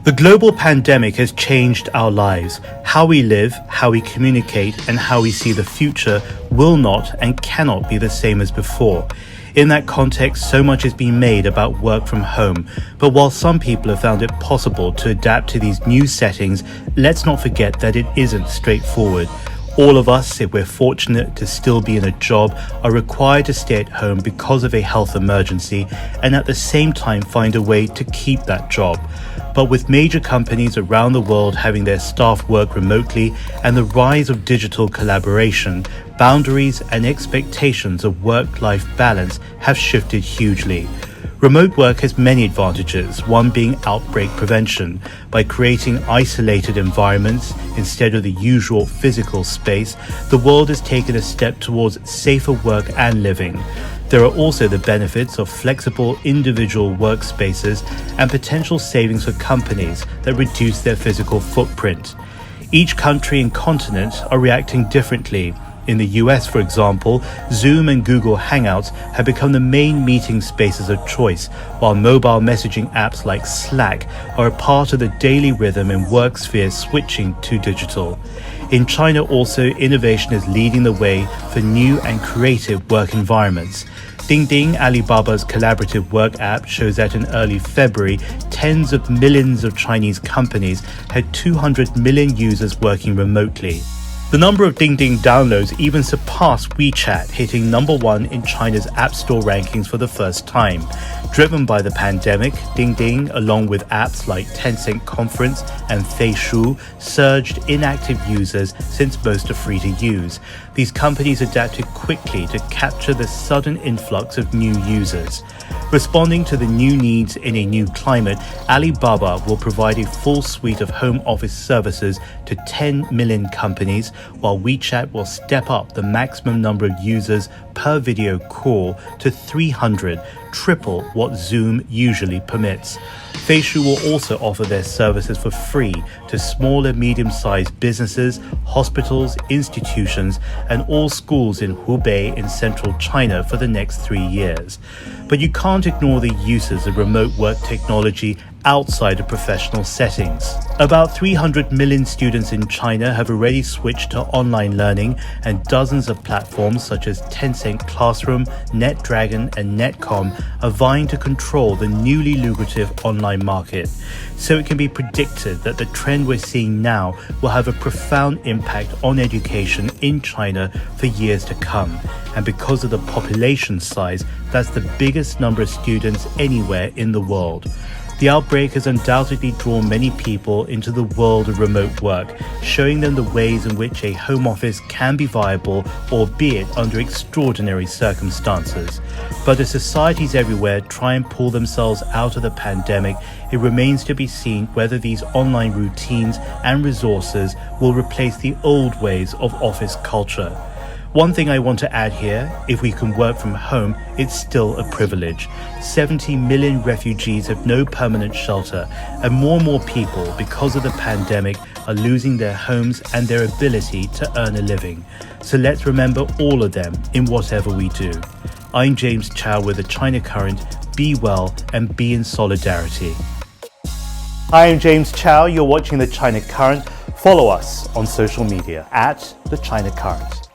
The global pandemic has changed our lives. How we live, how we communicate, and how we see the future will not and cannot be the same as before. In that context, so much has been made about work from home. But while some people have found it possible to adapt to these new settings, let's not forget that it isn't straightforward. All of us, if we're fortunate to still be in a job, are required to stay at home because of a health emergency and at the same time find a way to keep that job. But with major companies around the world having their staff work remotely and the rise of digital collaboration, boundaries and expectations of work-life balance have shifted hugely. Remote work has many advantages, one being outbreak prevention. By creating isolated environments instead of the usual physical space, the world has taken a step towards safer work and living. There are also the benefits of flexible individual workspaces and potential savings for companies that reduce their physical footprint. Each country and continent are reacting differently. In the US, for example, Zoom and Google Hangouts have become the main meeting spaces of choice, while mobile messaging apps like Slack are a part of the daily rhythm in work spheres switching to digital. In China also, innovation is leading the way for new and creative work environments. Dingding, Alibaba's collaborative work app, shows that in early February, tens of millions of Chinese companies had 200 million users working remotely. The number of Dingding downloads even surpassed WeChat, hitting number 1 in China's App Store rankings for the first time. Driven by the pandemic, Dingding, along with apps like Tencent Conference and Feishu, surged inactive users since most are free to use. These companies adapted quickly to capture the sudden influx of new users. Responding to the new needs in a new climate, Alibaba will provide a full suite of home office services to 10 million companies, while WeChat will step up the maximum number of users per video call to 300, triple what Zoom usually permits. Feishu will also offer their services for free to small and medium-sized businesses, hospitals, institutions, and all schools in Hubei in central China for the next 3 years. But you can't ignore the uses of remote work technology outside of professional settings. About 300 million students in China have already switched to online learning, and dozens of platforms such as Tencent Classroom, NetDragon, and Netcom are vying to control the newly lucrative online market. So it can be predicted that the trend we're seeing now will have a profound impact on education in China for years to come. And because of the population size, that's the biggest number of students anywhere in the world. The outbreak has undoubtedly drawn many people into the world of remote work, showing them the ways in which a home office can be viable, albeit under extraordinary circumstances. But as societies everywhere try and pull themselves out of the pandemic, it remains to be seen whether these online routines and resources will replace the old ways of office culture. One thing I want to add here, if we can work from home, it's still a privilege. 70 million refugees have no permanent shelter, and more people, because of the pandemic, are losing their homes and their ability to earn a living. So let's remember all of them in whatever we do. I'm James Chau with the China Current. Be well and be in solidarity. Hi, I'm James Chau. You're watching the China Current. Follow us on social media at the China Current.